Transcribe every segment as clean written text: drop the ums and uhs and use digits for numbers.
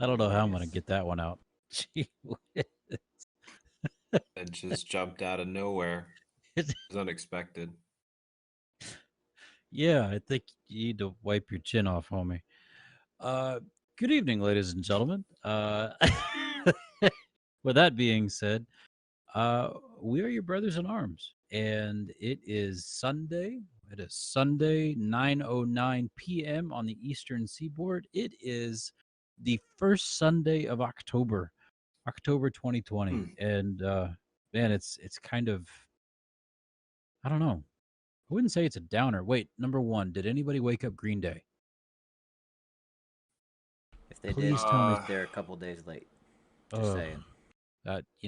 I don't know how I'm gonna Hilarious. get that one out. Gee whiz. It just jumped out of nowhere. It was unexpected. Yeah, I think you need to wipe your chin off, homie. Uh, Good evening, ladies and gentlemen. With that being said, uh, we are your brothers in arms, and it is Sunday. It is Sunday, 9:09 p.m. on the Eastern Seaboard. It is the first Sunday of October, October 2020, Hmm. and man, it's kind of, I don't know. I wouldn't say it's a downer. Wait, number one, did anybody wake up Green Day? If they Please did, tell me. Uh, they're a couple days late. Just Oh, saying.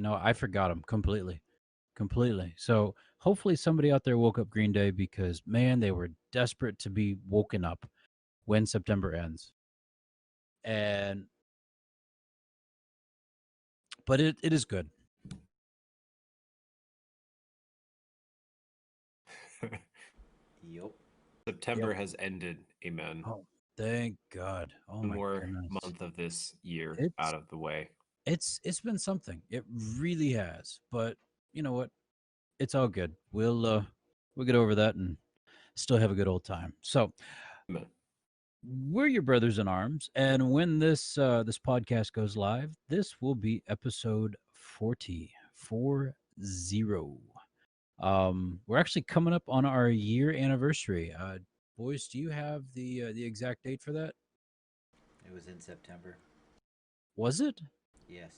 I forgot them completely, completely. So hopefully somebody out there woke up Green Day because man, they were desperate to be woken up when September ends. And but it is good. Yup. Yep. September has ended. Amen. Oh, thank God. Oh One my more goodness. month of this year It's out of the way. it's been something. It really has. But you know what? It's all good. We'll get over that and still have a good old time. So Amen. we're your brothers in arms, and when this podcast goes live, this will be episode 40. We're actually coming up on our year anniversary. Boys, do you have the exact date for that? It was in September. Was it? Yes.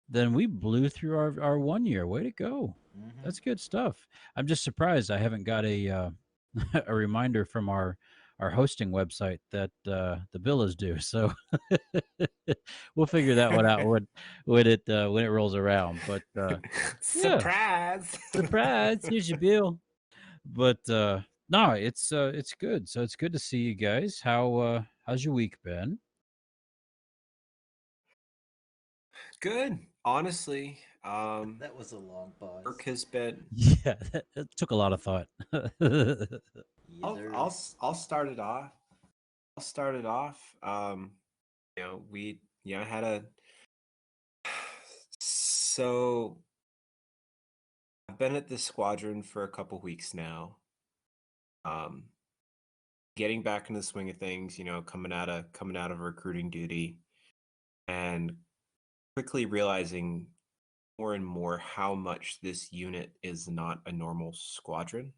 Then we blew through our 1 year. Way to go. Mm-hmm. That's good stuff. I'm just surprised I haven't got a a reminder from our hosting website that the bill is due. So we'll figure that one out when it rolls around. But yeah, Surprise! surprise! Here's your bill. But no, it's good. So it's good to see you guys. How's your week been? Good. Honestly, That was a long work pause. has been. Yeah, that took a lot of thought. Yes, I'll sir. I'll I'll start it off. I'll start it off. I had a so I've been at this squadron for a couple weeks now. Um, Getting back into the swing of things, coming out of recruiting duty, and quickly realizing more and more how much this unit is not a normal squadron.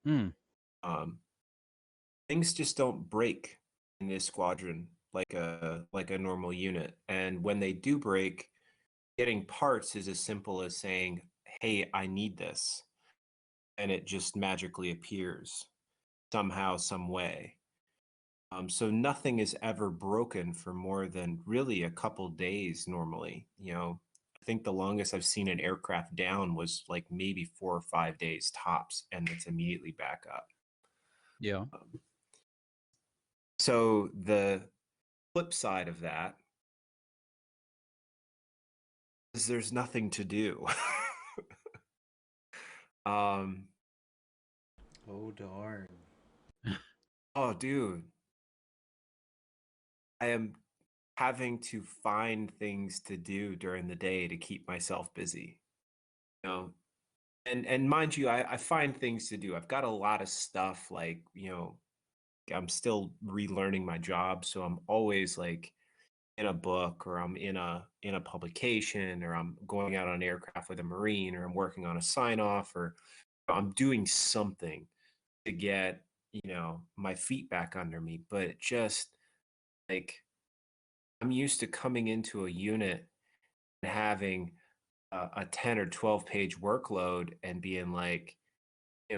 Hmm. Um, Things just don't break in this squadron like a normal unit, and when they do break, getting parts is as simple as saying, "Hey, I need this," and it just magically appears somehow, some way. So nothing is ever broken for more than really a couple days normally. I think the longest I've seen an aircraft down was like maybe 4 or 5 days tops, and it's immediately back up. Yeah. Um, so the flip side of that is there's nothing to do. um, Oh, darn. oh, dude, I am having to find things to do during the day to keep myself busy. You know, and mind you, I find things to do. I've got a lot of stuff like, I'm still relearning my job, so I'm always like in a book, or I'm in a publication, or I'm going out on an aircraft with a Marine, or I'm working on a sign off, or I'm doing something to get, my feet back under me. But it just like I'm used to coming into a unit and having a 10 or 12 page workload and being like,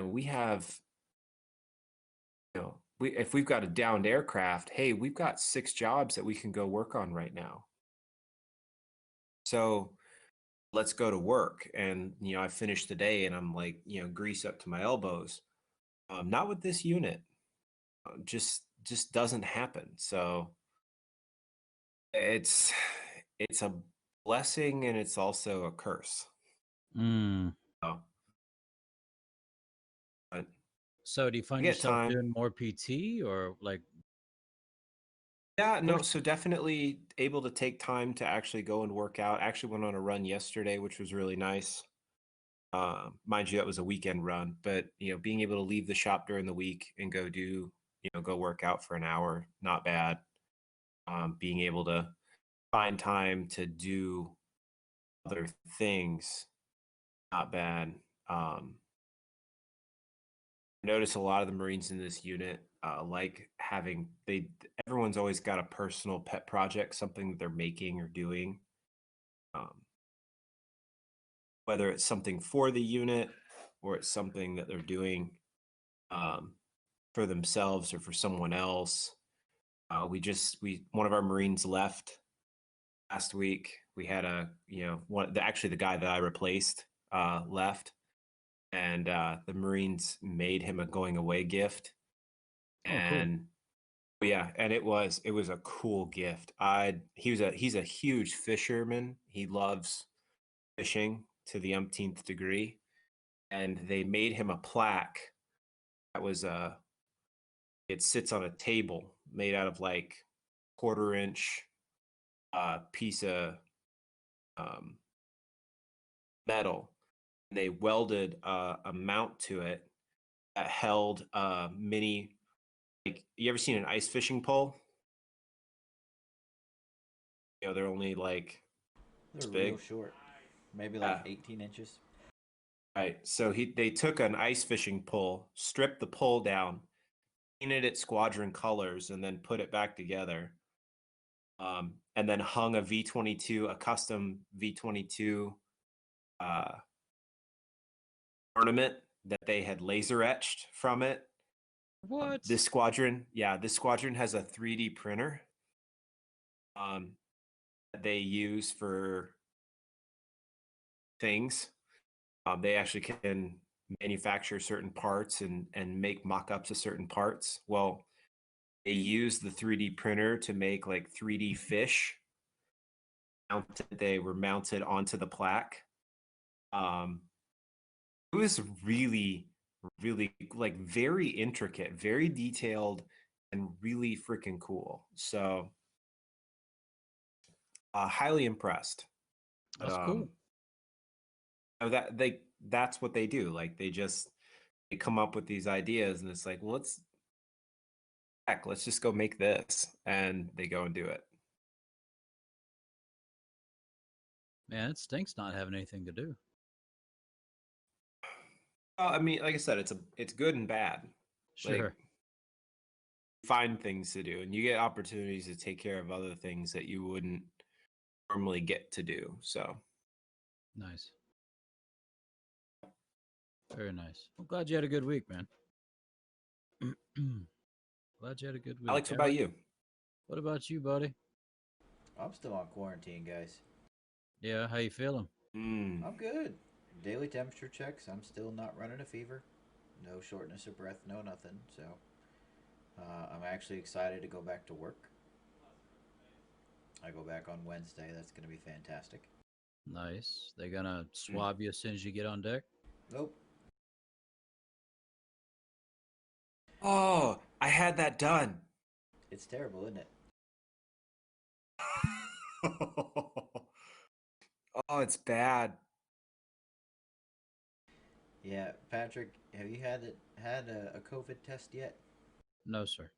we have, if we've got a downed aircraft, hey, we've got 6 jobs that we can go work on right now. So let's go to work. And, I finish the day and I'm like, grease up to my elbows. Not with this unit. Just doesn't happen. So it's it's a blessing, and it's also a curse. Hmm. So, but So do you I find get yourself time. doing more PT or like Yeah, Of no, course. so definitely able to take time to actually go and work out. I actually went on a run yesterday, which was really nice. Mind you, that was a weekend run, but being able to leave the shop during the week and go work out for an hour, not bad. Being able to find time to do other things, not bad. Notice a lot of the Marines in this unit like having everyone's always got a personal pet project, something that they're making or doing. Um, whether it's something for the unit or it's something that they're doing um, for themselves or for someone else. We one of our Marines left last week. We had actually the guy that I replaced left, and the Marines made him a going away gift. Oh, cool. And yeah, and it was a cool gift. He's a huge fisherman. He loves fishing to the umpteenth degree, and they made him a plaque that was it sits on a table made out of like quarter-inch piece of um, metal. And they welded a mount to it that held a mini. Like, you ever seen an ice fishing pole? They're only like They're this real big. short, maybe like Yeah. 18 inches. Right. So they took an ice fishing pole, stripped the pole down, painted it squadron colors, and then put it back together. And then hung a custom V22 uh, ornament that they had laser etched from it. What? This squadron has a 3D printer um, that they use for things. They actually can manufacture certain parts and make mock-ups of certain parts. Well, they use the 3D printer to make like 3D fish. They were mounted onto the plaque. Um, it was really, really like very intricate, very detailed, and really freaking cool. So, highly impressed. But That's cool. that's what they do. Like they come up with these ideas, and it's like, well, let's just go make this, and they go and do it. Man, it stinks not having anything to do. I mean, like I said, it's good and bad. Like, Sure. find things to do, and you get opportunities to take care of other things that you wouldn't normally get to do. So Nice. Very nice. I'm glad you had a good week, man. Glad you had a good week. Alex, what about Eric, you? what about you, buddy? I'm still on quarantine, guys. Yeah, how you feeling? Mm. I'm good. Daily temperature checks. I'm still not running a fever. No shortness of breath, no nothing. So I'm actually excited to go back to work. I go back on Wednesday. That's going to be fantastic. Nice. They gonna Mm. swab you as soon as you get on deck? Nope. Oh, I had that done. It's terrible, isn't it? Oh, it's bad. Yeah, Patrick, have you had a COVID test yet? No, sir.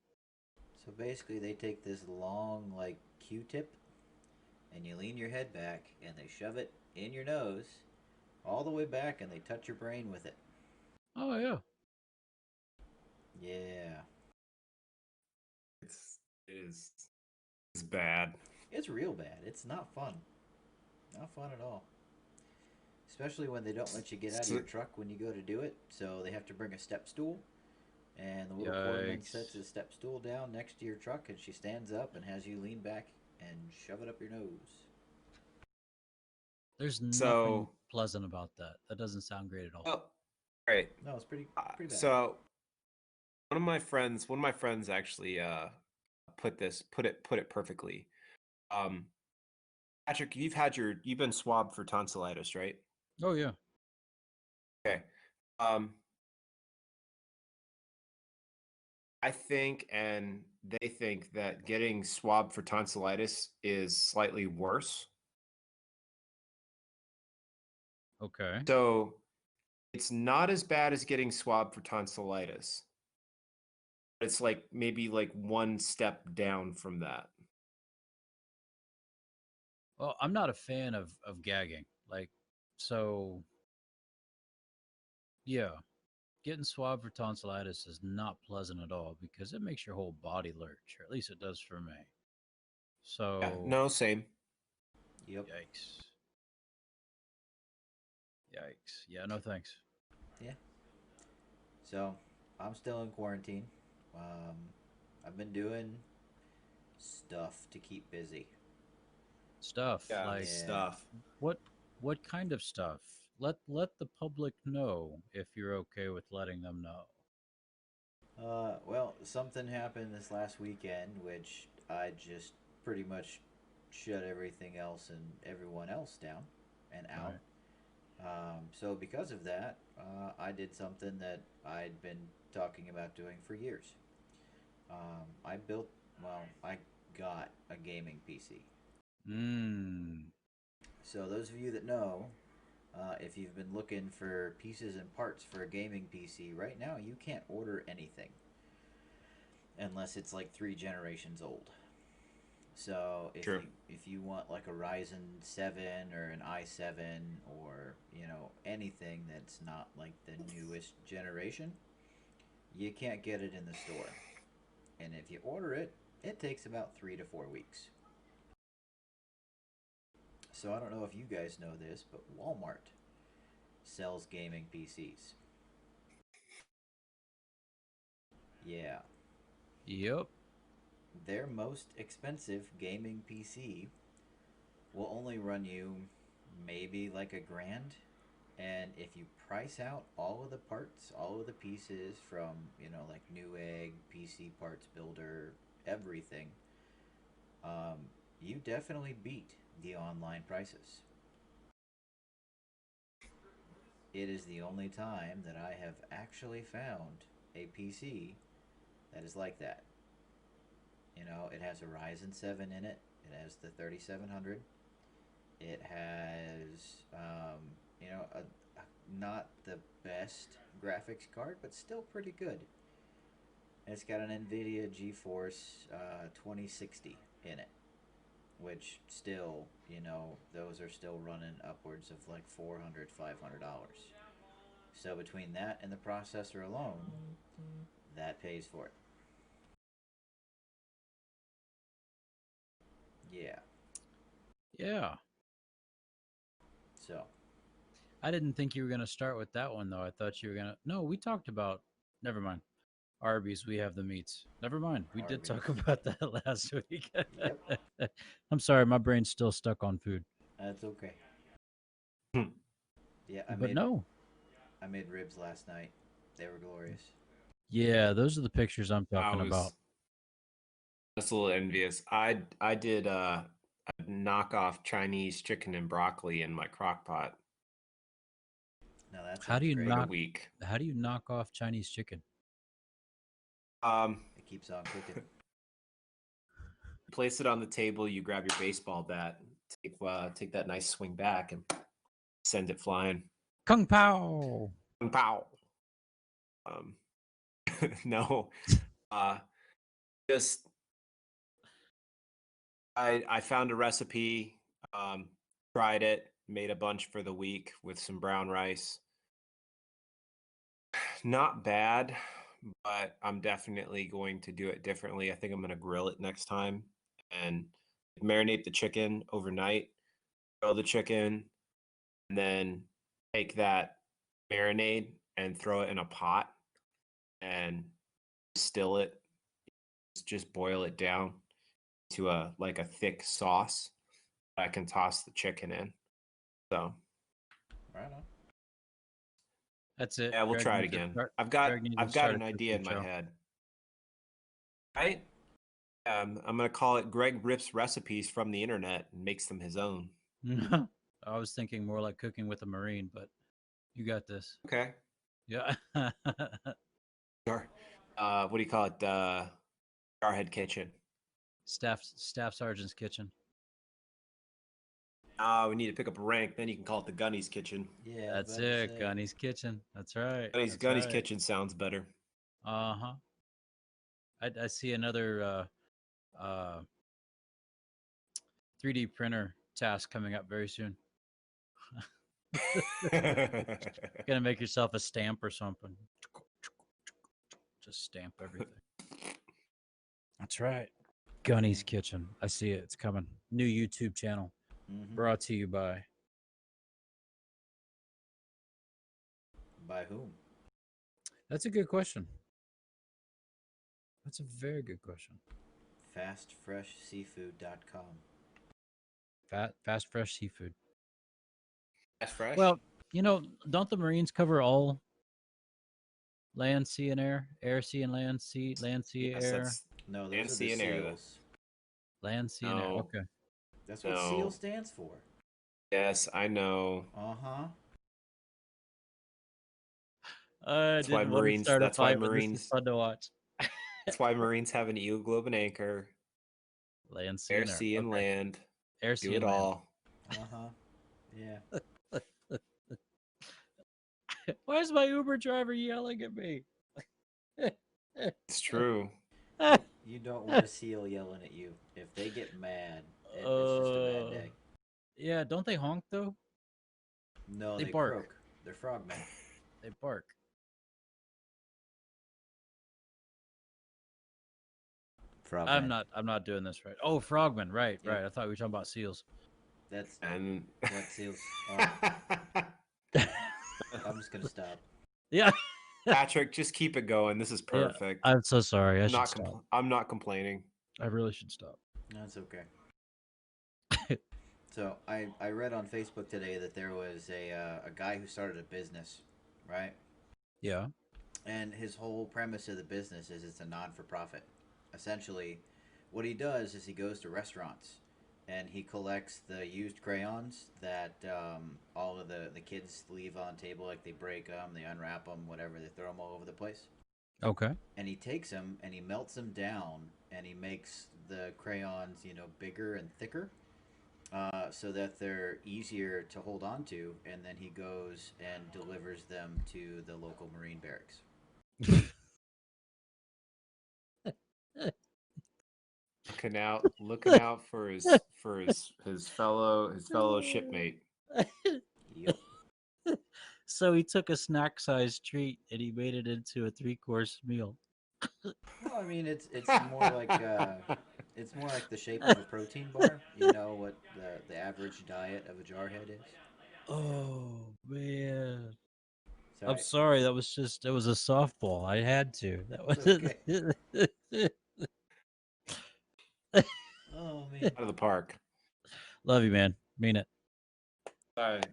So basically, they take this long, like, Q-tip, and you lean your head back, and they shove it in your nose, all the way back, and they touch your brain with it. Oh yeah. Yeah, It is it's bad. it's real bad. It's not fun. Not fun at all. Especially when they don't let you get out of So, your truck when you go to do it, so they have to bring a step stool, and the little corpsman sets Yikes. his step stool down next to your truck, and she stands up and has you lean back and shove it up your nose. There's nothing so pleasant about that. That doesn't sound great at all. oh, right. No, it's pretty bad. So one of my friends actually put it perfectly. Um, Patrick, you've been swabbed for tonsillitis, right? Oh yeah. Okay. Um, I think and they think that getting swabbed for tonsillitis is slightly worse. Okay. So it's not as bad as getting swabbed for tonsillitis. It's like maybe like one step down from that. Well, I'm not a fan of gagging. Like, so yeah, getting swabbed for tonsillitis is not pleasant at all because it makes your whole body lurch, or at least it does for me. Yeah, So, no, same. Yep. yikes. Yikes. Yeah, no thanks. Yeah. So I'm still in quarantine. Um, I've been doing stuff to keep busy. Stuff Yeah, like Yeah. stuff. what what kind of stuff? Let the public know if you're okay with letting them know. Well, something happened this last weekend, which I just pretty much shut everything else and everyone else down and out. Right. So because of that, I did something that I'd been talking about doing for years. I built, well, I got a gaming PC. Mm. So those of you that know, if you've been looking for pieces and parts for a gaming PC, right now you can't order anything unless it's like 3 generations old. So True. if you want like a Ryzen 7 or an i7 or anything that's not like the newest generation, you can't get it in the store. And if you order it, it takes about 3 to 4 weeks. So I don't know if you guys know this, but Walmart sells gaming PCs. Yeah, Yep. their most expensive gaming PC will only run you maybe like a grand. And if you price out all of the parts, all of the pieces from, like Newegg, PC Parts Builder, everything, um, you definitely beat the online prices. It is the only time that I have actually found a PC that is like that. It has a Ryzen 7 in it, it has the 3700, it has, not the best graphics card, but still pretty good. And it's got an NVIDIA GeForce 2060 in it, which still, those are still running upwards of like $400, $500. So between that and the processor alone, that pays for it. Yeah. Yeah. So, I didn't think you were gonna start with that one though. I thought you were gonna. No, we talked about. Never mind. Arby's. We have the meats. Never mind. We did talk Arby's. about that last week. Yep. I'm sorry. My brain's still stuck on food. That's okay. Hmm. Yeah, I But made no. I made ribs last night. They were glorious. Yeah, those are the pictures I'm I talking about. was just a little envious. I did a knockoff Chinese chicken and broccoli in my crock pot Now that How do sounds you for the great. knock? week. How do you knock off Chinese chicken? Um, It keeps on cooking. place it on the table. You grab your baseball bat, take that nice swing back, and send it flying. Kung Pao. Pow. Um, no, uh, just I found a recipe, um, tried it, made a bunch for the week with some brown rice. Not bad, but I'm definitely going to do it differently. I think I'm going to grill it next time and marinate the chicken overnight, grill the chicken, and then take that marinade and throw it in a pot and still it, just boil it down to a like a thick sauce that I can toss the chicken in. So Right on. That's it. yeah, we'll Greg try it needs to again. start. I've got Greg needs to I've got start a an idea cooking in my show. head. Right? I'm gonna call it Greg rips recipes from the internet and makes them his own. I was thinking more like cooking with a Marine, but you got this. Okay. Yeah. Sure. What do you call it? Jarhead Kitchen. Staff sergeant's kitchen. We need to pick up a rank. Then you can call it the Gunny's Kitchen. Yeah, I was That's about to it. say. Gunny's kitchen. That's right. Gunny's That's Gunny's right. Kitchen sounds better. Uh-huh. I see another 3D printer task coming up very soon. Gonna make yourself a stamp or something. Just stamp everything. That's right. Gunny's Kitchen. I see it. It's coming. New YouTube channel. Mm-hmm. Brought to you by. By whom? That's a good question. That's a very good question. FastFreshSeafood.com. Fast fresh seafood. That's fresh. Well, don't the Marines cover all land, sea, and air? Air, sea, and land, sea, Yes, air, that's No, and those are the sea and air. SEALs. land, sea, and air. No, Okay. That's what SEAL no. stands for. Yes, I know. Uh-huh. I That's why didn't want to Marines. start a That's why fight, but this is Marines. fun to watch. That's why Marines have an eagle globe and anchor. Land, sea, Air, and air. sea, and Okay. land. Air, Do sea, it and land. all. Uh-huh. Yeah. Why is my Uber driver yelling at me? It's true. You don't want a SEAL yelling at you. If they get mad, it's just a bad day. Yeah, don't they honk though? No, They they bark. croak. They're frogmen. They bark. Frogmen. I'm not doing this right. Oh, frogmen, right, Yep. right. I thought we were talking about seals. That's And what SEALs are. I'm just gonna stop. Yeah. Patrick, just keep it going. This is Yeah. perfect. I'm so sorry. I I'm should not. stop. I'm not complaining. I really should stop. That's okay. So I read on Facebook today that there was a guy who started a business, right? Yeah. And his whole premise of the business is it's a non for profit. Essentially, what he does is he goes to restaurants and he collects the used crayons that all of the kids leave on table, like they break them, they unwrap them, whatever, they throw them all over the place. Okay. And he takes them and he melts them down and he makes the crayons, bigger and thicker so that they're easier to hold on to. And then he goes and delivers them to the local Marine barracks. Looking out for his fellow shipmate. Yep. So he took a snack sized treat and he made it into a 3-course meal. Well, I mean, it's more like it's more like the shape of a protein bar. You know what the average diet of a jarhead is. Oh man. So I'm sorry, that was a softball. I had to. That it's okay. was Oh man. Out of the park. Love you, man. Mean it.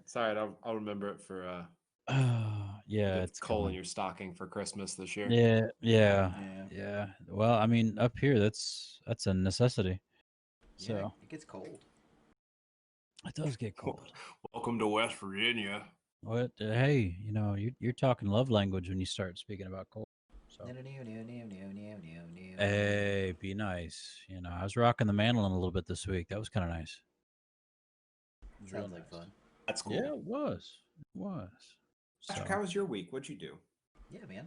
Sorry. I'll remember it for Yeah, get it's coal in coming. your stocking for Christmas this year. Yeah, yeah, Yeah. yeah. Well, I mean, up here, that's a necessity. Yeah. So It gets cold. it does get cold. Welcome to West Virginia. What? Hey, you're talking love language when you start speaking about cold. So hey, be nice. I was rocking the mandolin a little bit this week. That was kind of nice. It was real Sounds like nice. fun. That's cool. Yeah, it was. It was. Patrick, So, how was your week? What'd you do? Yeah, man.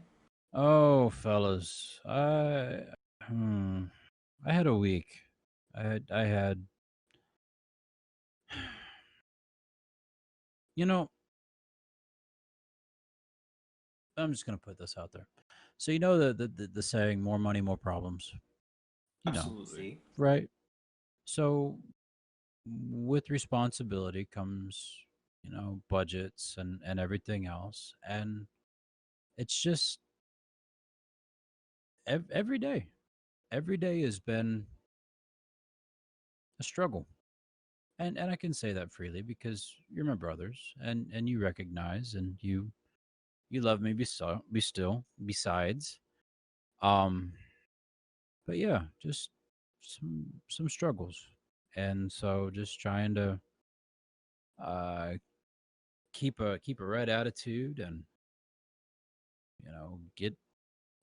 oh, fellas, I had a week. I had, you know, I'm just gonna put this out there. So the saying, more money, more problems. Absolutely. See? Right? So with responsibility comes, budgets and everything else, and it's just every day. Every day has been a struggle. And I can say that freely because you're my brothers and you recognize and you love me be still besides. Um but yeah, just some struggles. And so just trying to uh keep a right attitude and get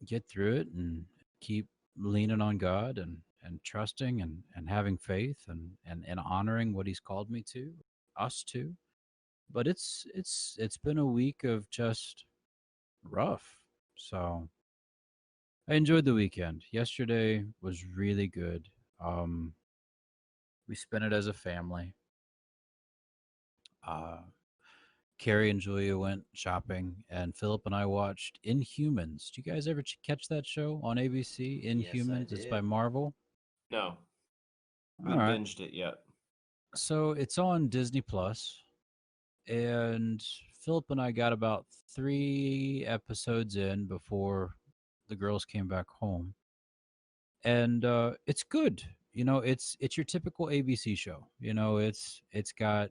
get through it and keep leaning on God and trusting and having faith and honoring what He's called me to, us to. But it's been a week of just rough. So I enjoyed the weekend. Yesterday was really good. Um, we spent it as a family. Uh, Carrie and Julia went shopping, and Philip and I watched Inhumans. Do you guys ever catch that show on ABC? Yes, I Inhumans. It's by did. Marvel. No, All haven't right. binged it yet. So it's on Disney Plus, and Philip and I got about 3 episodes in before the girls came back home, and it's good. It's your typical ABC show. It's got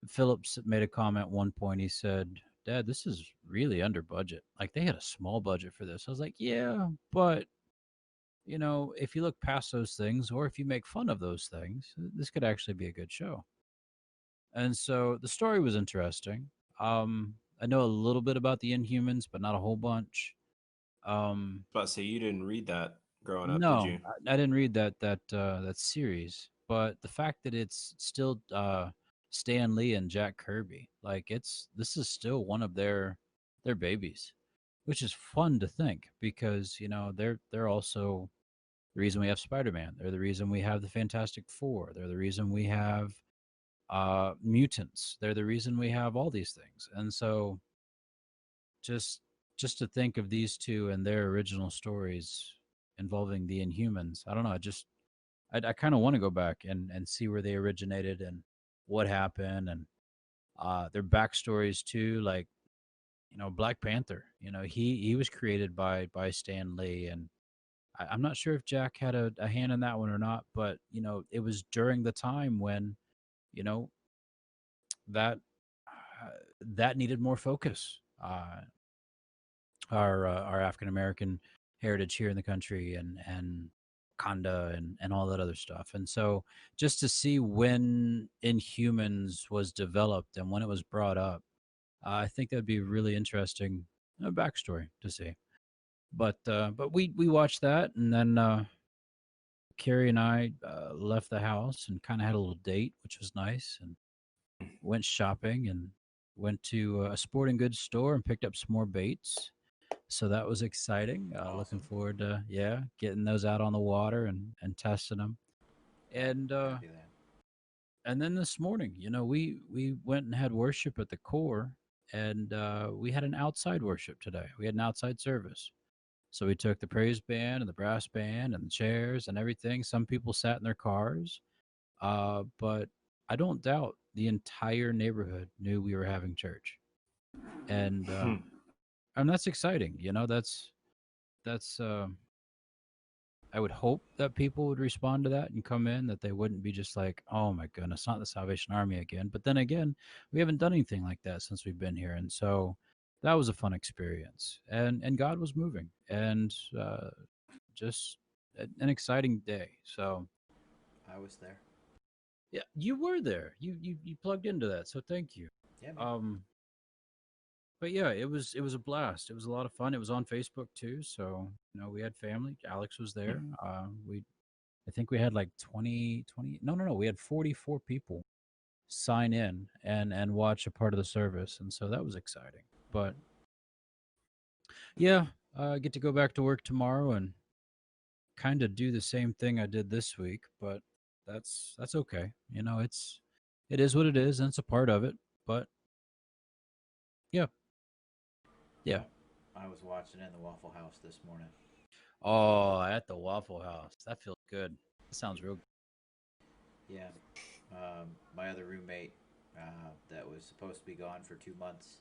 Phillips made a comment one point. He said, "Dad, this is really under budget. Like they had a small budget for this." I was like, "Yeah, but if you look past those things, or if you make fun of those things, this could actually be a good show." And so the story was interesting. I know a little bit about the Inhumans, but not a whole bunch. Um, About to say you didn't read that growing up, did no, you? I didn't read that series, but the fact that it's still Stan Lee and Jack Kirby, like this is still one of their babies, which is fun to think because they're also the reason we have Spider-Man. They're the reason we have the Fantastic Four. They're the reason we have mutants. They're the reason we have all these things. And so just just to think of these two and their original stories involving the Inhumans, I don't know. I kind of want to go back and see where they originated and what happened and their backstories too. Like Black Panther. He was created by Stan Lee, and I'm not sure if Jack had a hand in that one or not. But it was during the time when you know that that needed more focus. Our African American heritage here in the country and Kanda and all that other stuff. And so just to see when Inhumans was developed and when it was brought up, I think that'd be a really interesting backstory to see. But we watched that, and then Carrie and I left the house and kind of had a little date, which was nice, and went shopping and went to a sporting goods store and picked up some more baits. So that was exciting. Looking Awesome. forward to getting those out on the water and testing them. And Copy that. and then this morning, we went and had worship at the core, and we had an outside worship today. We had an outside service. So we took the praise band and the brass band and the chairs and everything. Some people sat in their cars, but I don't doubt the entire neighborhood knew we were having church, and Hmm. and that's exciting. That's I would hope that people would respond to that and come in, that they wouldn't be just like, "Oh my goodness, not the Salvation Army again." But then again, we haven't done anything like that since we've been here, and so that was a fun experience, and God was moving, and just an exciting day. So I was there. yeah, you were there. You plugged into that, so thank you. Yeah, man. Um, but yeah, it was a blast. It was a lot of fun. It was on Facebook too, so we had family. Alex was there. We I think we had like 20. No, we had 44 people sign in and watch a part of the service, and so that was exciting. But yeah, I get to go back to work tomorrow and kind of do the same thing I did this week, but that's okay. It is what it is, and it's a part of it. But yeah, yeah. Yep. I was watching it in the Waffle House this morning. Oh, at the Waffle House. That feels good. That sounds real good. Yeah. My other roommate, that was supposed to be gone for 2 months,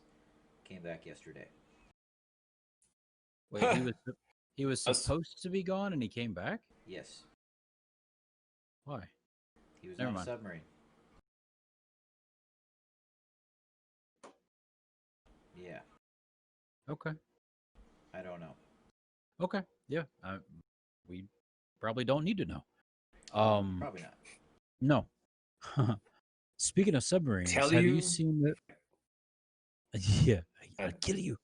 came back yesterday. Wait, he was Us. supposed to be gone and he came back? Yes, Why? he was Never on a mind. submarine. Yeah, Okay. I don't know. Okay. Yeah. We probably don't need to know. Probably not. No. Speaking of submarines, Tell have you you, seen the? Yeah, uh, I'll kill you.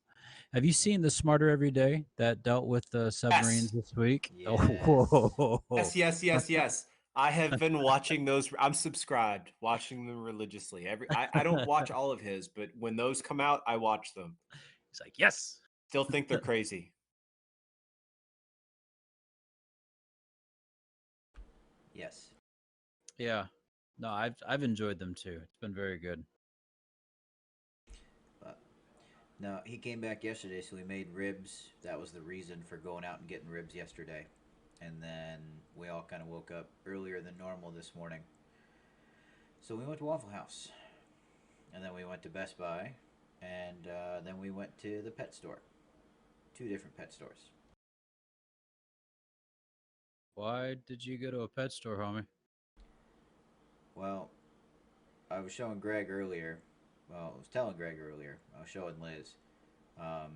Have you seen the Smarter Every Day that dealt with the submarines Yes. this week? Yes. Oh, Yes, yes, yes, yes. I have been watching those. I'm subscribed, watching them religiously. I don't watch all of his, but when those come out, I watch them. he's like, yes. Still think they're crazy. Yes. Yeah. No, I've enjoyed them too. It's been very good. But no, he came back yesterday, so we made ribs. That was the reason for going out and getting ribs yesterday. And then we all kind of woke up earlier than normal this morning. So we went to Waffle House. And then we went to Best Buy. And then we went to the pet store. Two different pet stores. Why did you go to a pet store, homie? Well, I was showing Greg earlier. Well, I was telling Greg earlier. I was showing Liz. Um,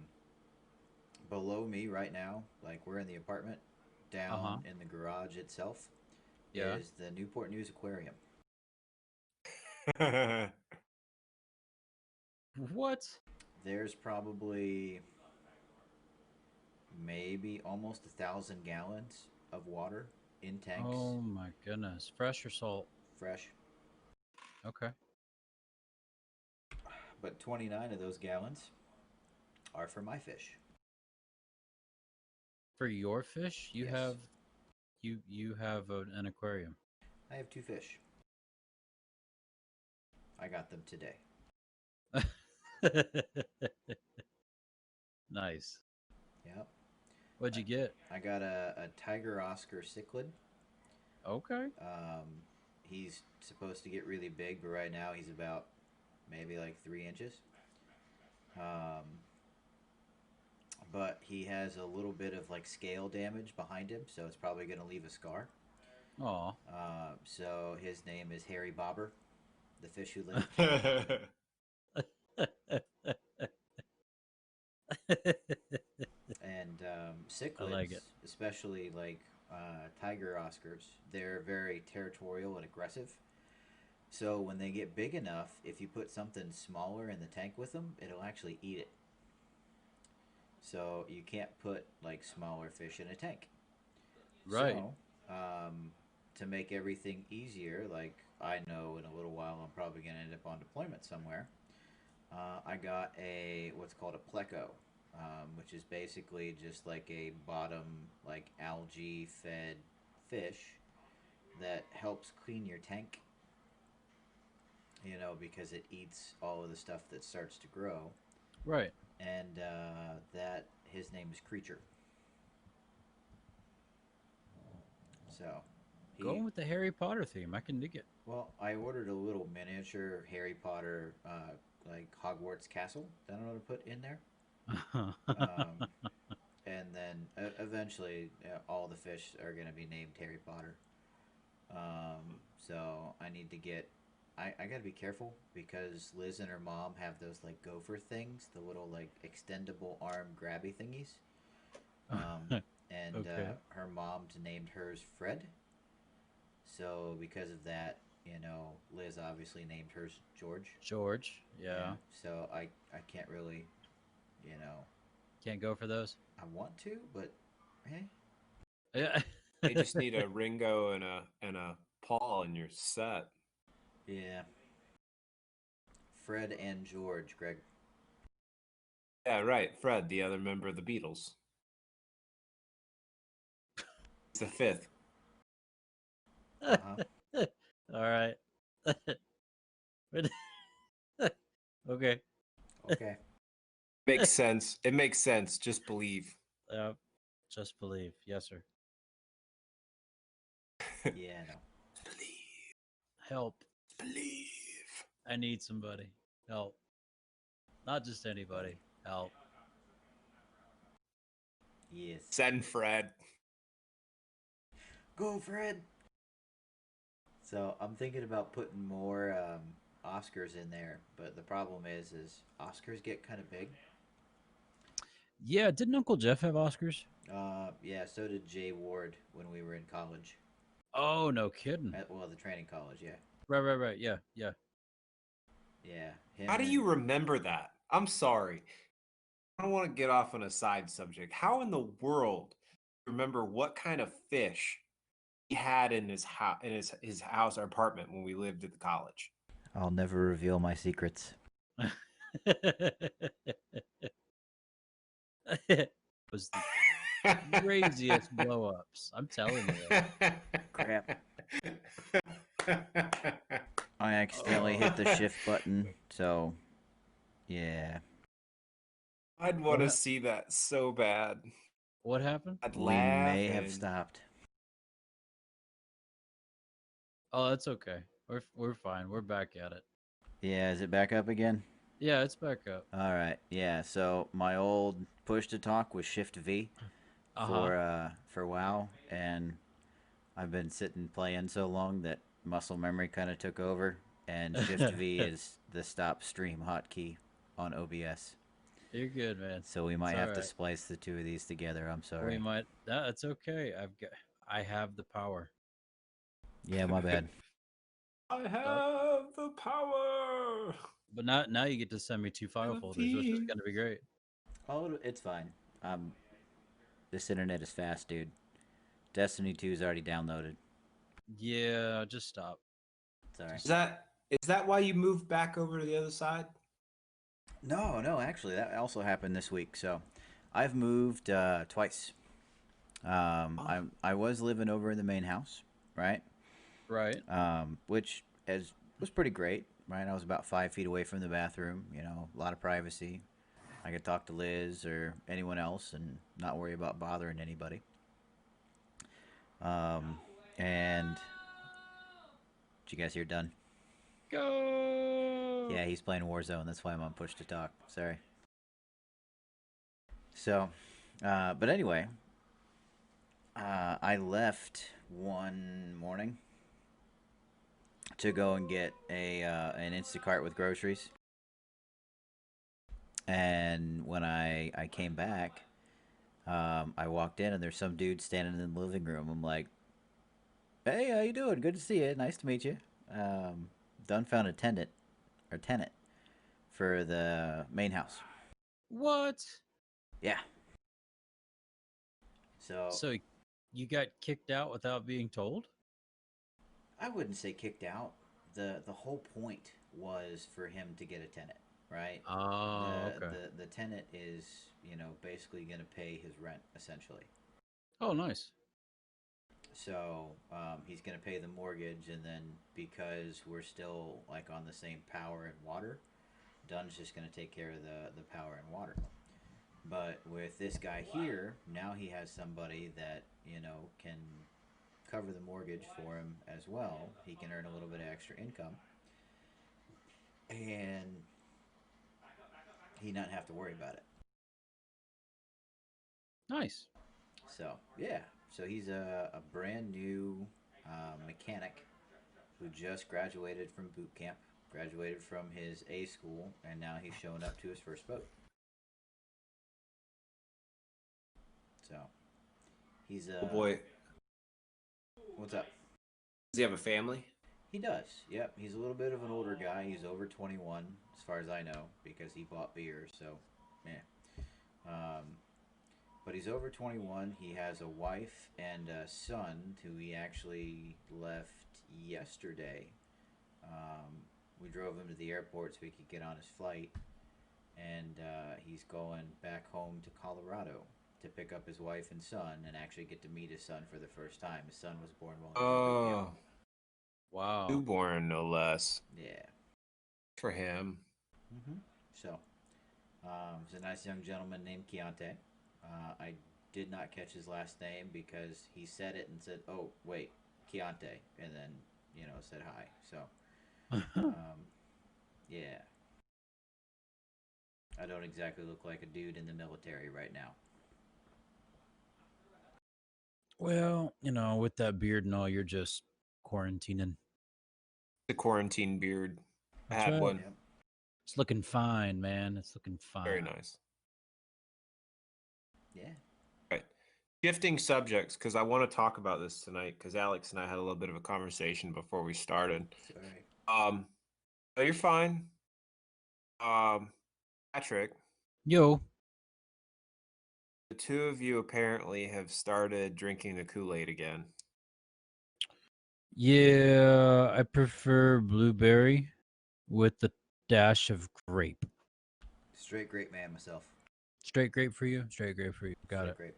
Below me right now, like we're in the apartment, Uh huh. down in the garage itself, Yeah. is the Newport News Aquarium. What? There's probably maybe almost 1,000 gallons of water in tanks, Oh my goodness. Fresh or salt? fresh. Okay. But 29 of those gallons are for my fish. For your fish, Yes, you have an aquarium. I have two fish. I got them today. Nice. Yep. What'd I, you get? I got a Tiger Oscar cichlid. Okay. He's supposed to get really big, but right now he's about maybe like 3 inches. Um, but he has a little bit of like scale damage behind him, so it's probably going to leave a scar. Aw. So his name is Harry Bobber, the fish who lived. And I like it. cichlids, especially like tiger oscars, they're very territorial and aggressive. So when they get big enough, if you put something smaller in the tank with them, it'll actually eat it. So you can't put like smaller fish in a tank. Right. So to make everything easier, like I know in a little while I'm probably going to end up on deployment somewhere. I got a what's called a pleco, which is basically just like a bottom like algae fed fish that helps clean your tank. You know, because it eats all of the stuff that starts to grow, Right. and that his name is Creature. So he Going with the Harry Potter theme. I can dig it. well, I ordered a little miniature Harry Potter like Hogwarts castle that I'm gonna put in there. Um, and then eventually all the fish are going to be named Harry Potter. So I need to get. I got to be careful because Liz and her mom have those like gopher things, the little like extendable arm grabby thingies. And Okay. her mom named hers Fred. So because of that, Liz obviously named hers George. George. Yeah. Yeah. So I can't really, you know, Can't go for those. I want to, but eh, Yeah. You just need a Ringo and a Paul, and you're set. yeah. Fred and George, Greg. Yeah, right. Fred, the other member of the Beatles. He's the fifth. Uh huh. All right. Okay. Okay. Makes sense. It makes sense. Just believe. Just believe. Yes, sir. Yeah, no. Believe. Help. Believe. I need somebody. Help. Not just Buddy. anybody. Help. Yes. Send Fred. Go, Fred. So I'm thinking about putting more Oscars in there, but the problem is Oscars get kind of big. Yeah, didn't Uncle Jeff have Oscars? Yeah, so did Jay Ward when we were in college. Oh, no kidding. Well, the training college, yeah. Right. Yeah, yeah. Yeah, How him do and you remember that? I'm sorry. I don't want to get off on a side subject. How in the world remember what kind of fish he had in his house his house or apartment when we lived at the college? I'll never reveal my secrets. Was the craziest blow ups. I'm telling you. Crap. I accidentally hit the Oh. shift button, so yeah. I'd want to see that so bad. What happened? I'd We laugh may have and stopped. Oh, that's okay. We're fine. We're back at it. Yeah, is it back up again? Yeah, it's back up. All right. Yeah, so my old push to talk was Shift V Uh huh. for WoW, and I've been sitting playing so long that muscle memory kind of took over, and Shift V is the stop stream hotkey on OBS. You're good, man. So we It's might all have to right. splice the two of these together. I'm We sorry. might. That's okay. I have the power. Yeah, my bad. I Oh, have the power. but now you get to send me two file folders, which is gonna be great. Oh, it's fine. This internet is fast, dude. Destiny 2 is already downloaded. Yeah, just stop. Sorry. Is that why you moved back over to the other side? No, actually, that also happened this week. So, I've moved twice. I was living over in the main house, right? Right. Which was pretty great, right? I was about 5 feet away from the bathroom. You know, a lot of privacy. I could talk to Liz or anyone else and not worry about bothering anybody. And did you guys hear done? Go. Yeah, he's playing Warzone. That's why I'm on push to talk. Sorry. So, but anyway, I left one morning to go and get an Instacart with groceries. And when I came back, I walked in and there's some dude standing in the living room. I'm like, "Hey, how you doing? Good to see you. Nice to meet you." Done found a tenant for the main house. What? Yeah. So So you got kicked out without being told? I wouldn't say kicked out. The whole point was for him to get a tenant, right? Oh, The okay. the the tenant is, basically going to pay his rent essentially. Oh, nice. So he's going to pay the mortgage, and then because we're still like on the same power and water, Dunn's just going to take care of the power and water. But with this guy here, now he has somebody that can cover the mortgage for him as well. He can earn a little bit of extra income, and he not have to worry about it. Nice. So yeah, so he's a brand new mechanic who just graduated from boot camp, graduated from his A school, and now he's showing up to his first boat. So he's Oh boy, what's up? does he have a family? He does. Yep, he's a little bit of an older guy. He's over 21, as far as I know, because he bought beer. So, yeah. Um, but he's over 21. He has a wife and a son who he actually left yesterday. We drove him to the airport so he could get on his flight, and he's going back home to Colorado to pick up his wife and son and actually get to meet his son for the first time. His son was born while he was in boot camp. Oh, Wow. newborn no less. Yeah. For him. So, he's a nice young gentleman named Keontae. I did not catch his last name because he said it and said, "Oh, wait, Keontae," and then said hi. So, um, yeah, I don't exactly look like a dude in the military right now. Well, with that beard and all, you're just quarantining. The quarantine beard. I That's had right. one. Yep. It's looking fine, man. It's looking Very fine. nice. Yeah. Right. Shifting subjects because I want to talk about this tonight because Alex and I had a little bit of a conversation before we started. Sorry. No, you're fine. Um, Patrick, Yo. The two of you apparently have started drinking the Kool-Aid again. Yeah, I prefer blueberry with the dash of grape. Straight great man myself. Straight grape for you. Straight grape for you. Got Straight it. great.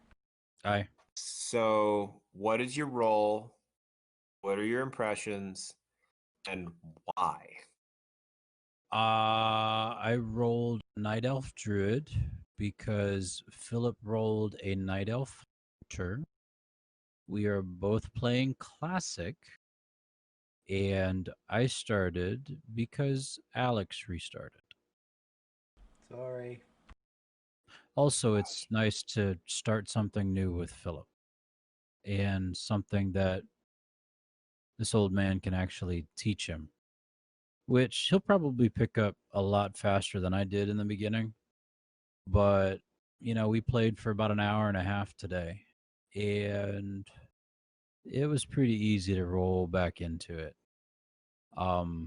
Aye. So, what is your role? What are your impressions? And why? I rolled Night Elf Druid because Philip rolled a Night Elf Hunter. We are both playing Classic, and I started because Alex restarted. Sorry. Also, it's nice to start something new with Philip and something that this old man can actually teach him, which he'll probably pick up a lot faster than I did in the beginning. But, we played for about an hour and a half today, and it was pretty easy to roll back into it. Um,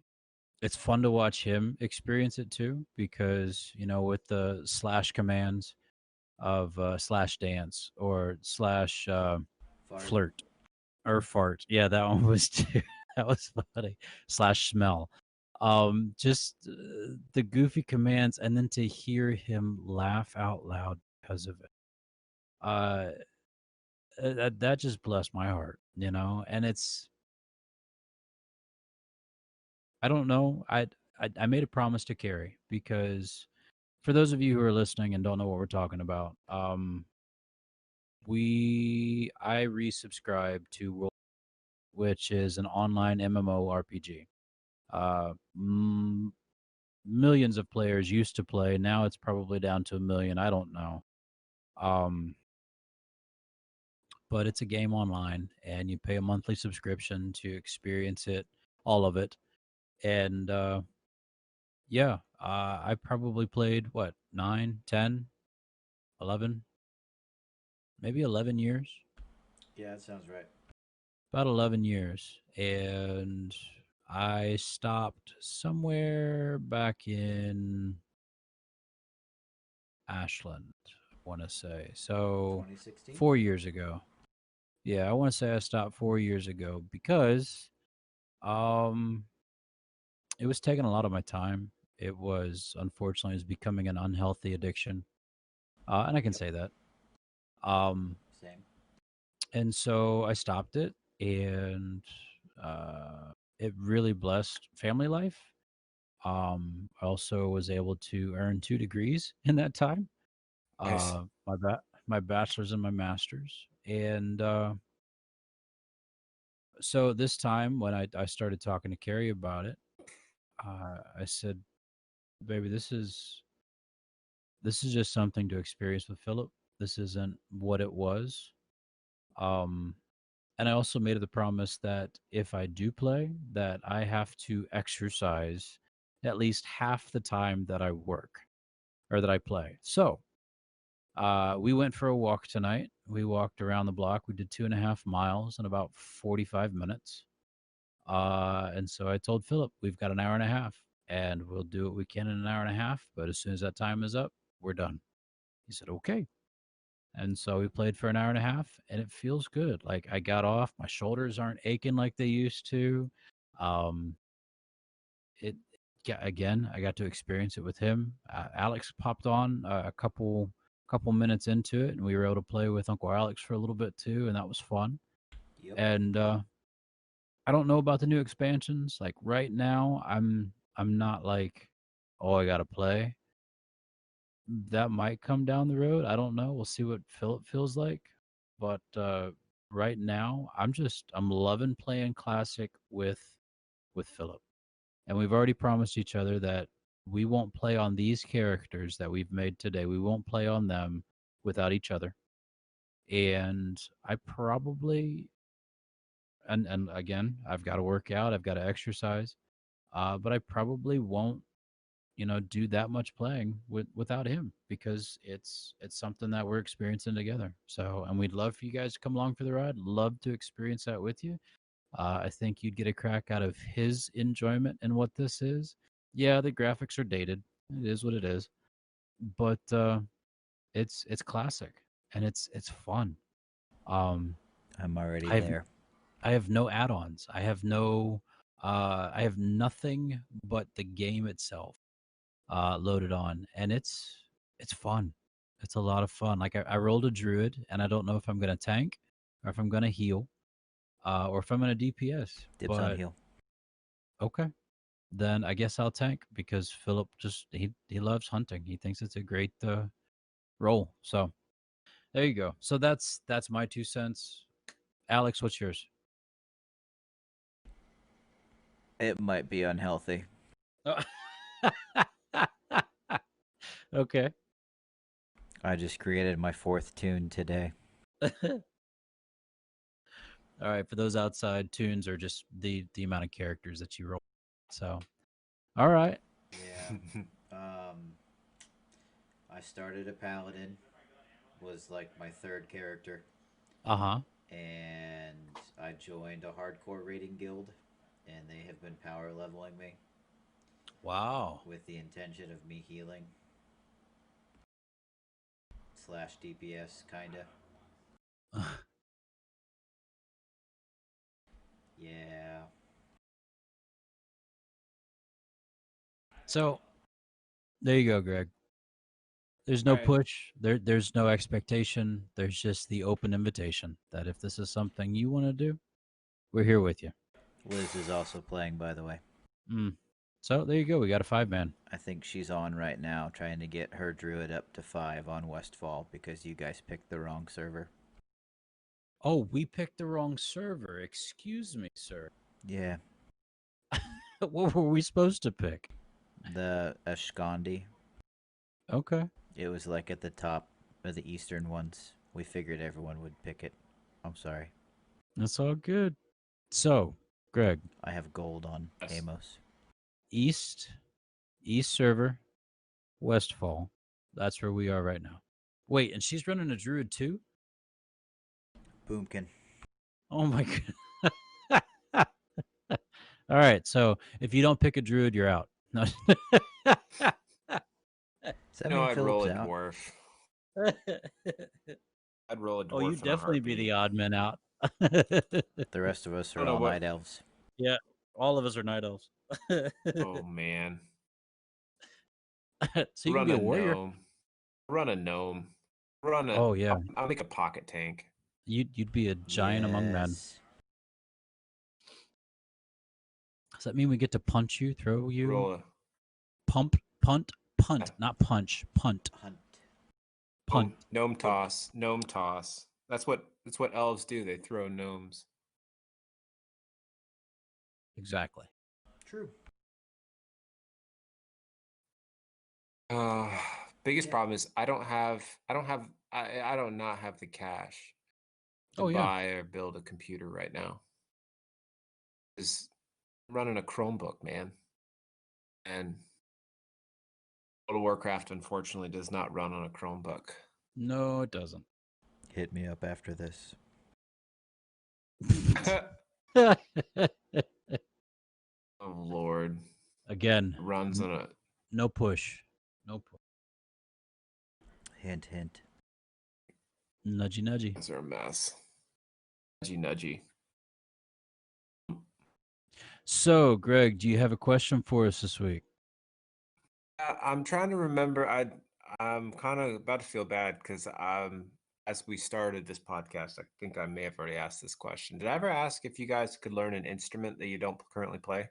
it's fun to watch him experience it too, because, with the slash commands of slash dance or slash Fart. flirt or fart. Yeah, that one was too. That was funny. Slash smell. Just the goofy commands, and then to hear him laugh out loud because of it. Uh, that just blessed my heart. And I don't know. I made a promise to Carrie because for those of you who are listening and don't know what we're talking about, I resubscribed to World, which is an online MMORPG. Uh, m- Millions of players used to play. Now it's probably down to a million. I don't know. Um, but it's a game online, and you pay a monthly subscription to experience it, all of it. And yeah, I probably played what 9, 10, 11, maybe 11 years. Yeah, that sounds right. About 11 years, and I stopped somewhere back in Ashland, I want to say. So 2016? 4 years ago. Yeah, I want to say I stopped 4 years ago because um it was taking a lot of my time. It was unfortunately it was becoming an unhealthy addiction. And I can Yep. say that. Um Same. and so I stopped it, and it really blessed family life. I also was able to earn 2 degrees in that time. Nice. My bachelor's and my master's. And so this time when I started talking to Carrie about it, I said, "Baby, this is just something to experience with Philip. This isn't what it was." Um, and I also made it the promise that if I do play, that I have to exercise at least half the time that I work or that I play. So we went for a walk tonight. We walked around the block. We did 2.5 miles in about 45 minutes. And so I told Philip, we've got an hour and a half, and we'll do what we can in an hour and a half. But as soon as that time is up, we're done. He said, okay. And so we played for an hour and a half, and it feels good. Like I got off, my shoulders aren't aching like they used to. Um, it yeah, again, I got to experience it with him. Alex popped on a couple minutes into it, and we were able to play with Uncle Alex for a little bit too, and that was fun. Yep. And I don't know about the new expansions. Like right now, I'm not like, oh, I gotta play. That might come down the road. I don't know. We'll see what Philip feels like. But right now, I'm loving playing classic with Philip. And we've already promised each other that we won't play on these characters that we've made today. We won't play on them without each other. And I probably and again, I've got to work out, I've got to exercise. But I probably won't, do that much playing without him because it's something that we're experiencing together. So, and we'd love for you guys to come along for the ride. Love to experience that with you. I think you'd get a crack out of his enjoyment and what this is. Yeah, the graphics are dated. It is what it is. But it's classic. and it's fun. Um, I'm already I have there. I have no add-ons. I have nothing but the game itself loaded on, and it's fun. It's a lot of fun. Like I rolled a druid, and I don't know if I'm gonna tank or if I'm gonna heal, or if I'm gonna DPS. Dibs on But heal. okay, then I guess I'll tank because Philip just he loves hunting. He thinks it's a great role. So there you go. So that's my 2 cents. Alex, what's yours? It might be unhealthy. Oh. Okay. I just created my fourth tune today. All right. For those outside, tunes are just the amount of characters that you roll. So, all right. Yeah. Um, I started a paladin. Was like my third character, Uh huh. and I joined a hardcore raiding guild, and they have been power leveling me Wow. with the intention of me healing slash DPS kinda. Yeah. So there you go, Greg. There's no Right. push. There's no expectation. There's just the open invitation that if this is something you want to do, we're here with you. Liz is also playing, by the way. Mm. So there you go. We got a 5 man. I think she's on right now trying to get her druid up to 5 on Westfall because you guys picked the wrong server. Oh, we picked the wrong server. Excuse me, sir. Yeah. What were we supposed to pick? The Ashkandi. Okay. It was like at the top of the eastern ones. We figured everyone would pick it. I'm sorry. That's all good. So, Greg, I have gold on Yes. Amos. East, East server, Westfall. That's where we are right now. Wait, and she's running a druid too? Boomkin. Oh my god. All right, so if you don't pick a druid, you're out. No. Does that No, mean I'd roll Philip's a out? dwarf. I'd roll a Oh, you'd dwarf in a definitely be heartbeat. the odd man out. The rest of us I are don't know all what. night elves. Yeah, all of us are night elves. Oh man, So you can run be a a warrior. gnome. Run a gnome. Run a. Oh yeah, I'll make a pocket tank. you'd be a giant among men. Yes. Does that mean we get to punch you, throw you, Roll a pump, punt, not punch, punt, Hunt. punt. gnome toss. Gnome toss. That's what elves do. They throw gnomes. Exactly. True. Uh, biggest Yeah. problem is I don't not have the cash to Oh yeah. buy or build a computer right now. Is running a Chromebook, man. And World of Warcraft unfortunately does not run on a Chromebook. No, it doesn't. Hit me up after this. Oh Lord. Again, It runs on a no push, no push. Hint, hint. Nudgy, nudgy. these are a mess. Nudgy nudgy. So, Greg, do you have a question for us this week? I'm trying to remember. I'm kind of about to feel bad because as we started this podcast, I think I may have already asked this question. Did I ever ask if you guys could learn an instrument that you don't currently play?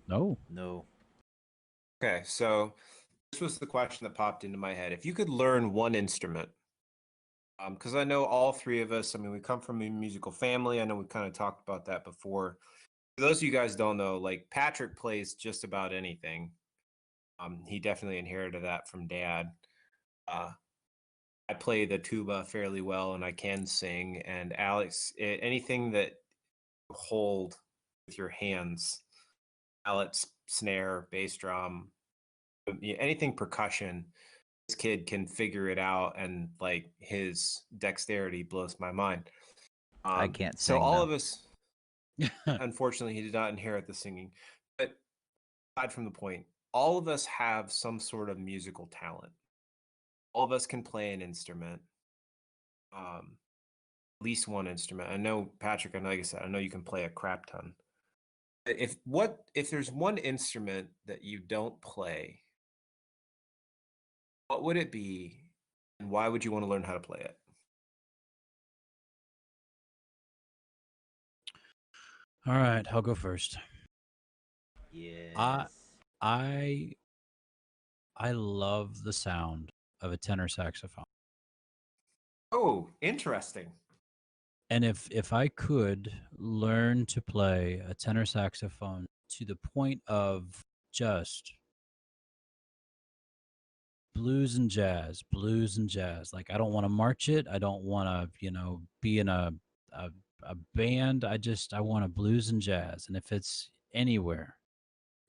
No. No. Okay, so this was the question that popped into my head. If you could learn one instrument, because I know all three of us, I mean, we come from a musical family. I know we kind of talked about that before. For those of you guys don't know, like Patrick plays just about anything. He definitely inherited that from dad. Uh, I play the tuba fairly well and I can sing. And Alex, anything that you hold with your hands, mallet, snare, bass drum, anything percussion, this kid can figure it out, and like his dexterity blows my mind. I can't So sing all though. of us, unfortunately, he did not inherit the singing. But aside from the point, all of us have some sort of musical talent. All of us can play an instrument. at least one instrument. I know, Patrick, and like I said, I know you can play a crap ton. If there's one instrument that you don't play, what would it be, and why would you want to learn how to play it? All right, I'll go first. I Yes. I I love the sound of a tenor saxophone. Oh, interesting. And if I could learn to play a tenor saxophone to the point of just blues and jazz. Like I don't want to march it. I don't want to, be in a a band. I want to blues and jazz. And if it's anywhere,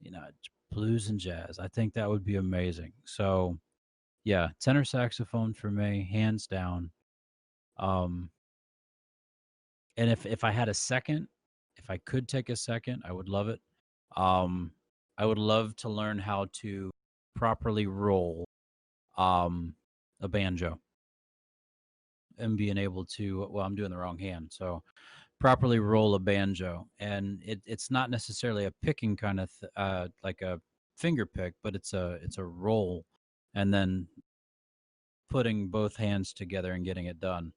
it's blues and jazz. I think that would be amazing. So, yeah, tenor saxophone for me, hands down. Um and if I had a second, if I could take a second, I would love it. Um I would love to learn how to properly roll um a banjo and being able to, well, I'm doing the wrong hand, so properly roll a banjo. And it's not necessarily a picking kind of like a finger pick, but it's a roll, and then putting both hands together and getting it done.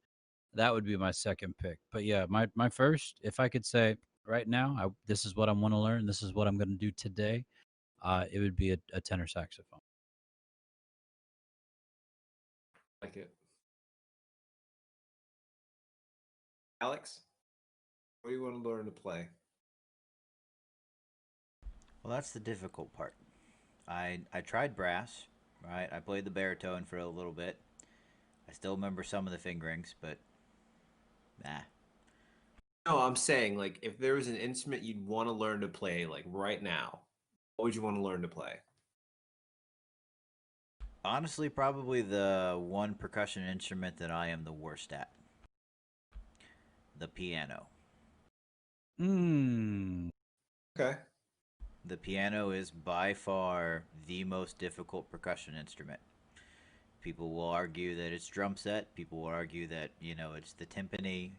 That would be my second pick. But yeah, my first, if I could say right now, this is what I want to learn, this is what I'm going to do today, it would be a tenor saxophone. Like it. Alex, what do you want to learn to play? Well, that's the difficult part. I tried brass, right? I played the baritone for a little bit. I still remember some of the fingerings, but nah. No, I'm saying, like, if there was an instrument you'd want to learn to play, like right now, what would you want to learn to play? Honestly, probably the one percussion instrument that I am the worst at, the piano. Mm. Okay. The piano is by far the most difficult percussion instrument. People will argue that it's drum set. People will argue that, it's the timpani,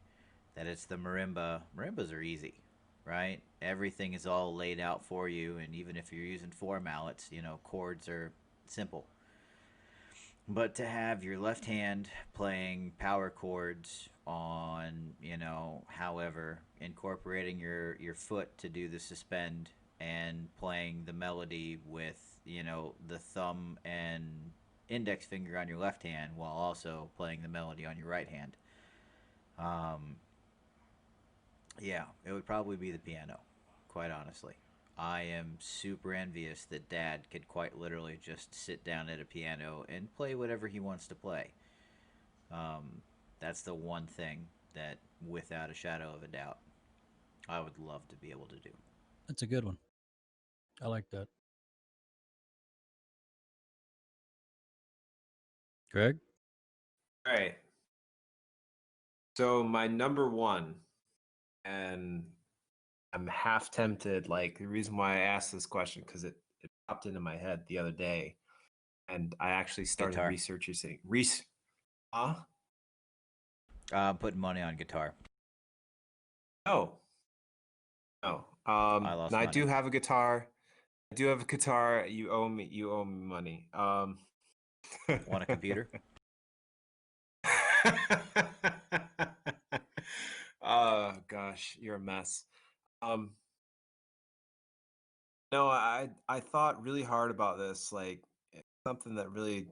that it's the marimba. Marimbas are easy, right? Everything is all laid out for you, and even if you're using four mallets, chords are simple. But to have your left hand playing power chords on, however, incorporating your foot to do the suspend and playing the melody with, the thumb and index finger on your left hand while also playing the melody on your right hand. Um, yeah, it would probably be the piano, quite honestly. I am super envious that Dad could quite literally just sit down at a piano and play whatever he wants to play. Um, that's the one thing that, without a shadow of a doubt, I would love to be able to do. That's a good one. I like that. Greg? All right. So my number one, and I'm half tempted. Like the reason why I asked this question because it popped into my head the other day, and I actually started Guitar. researching. Huh? I'm putting money on guitar. No, no. I Now lost I money. do have a guitar. I do have a guitar. You owe me. You owe me money. Want a computer? Oh gosh, you're a mess. Um, no, I thought really hard about this, like something that really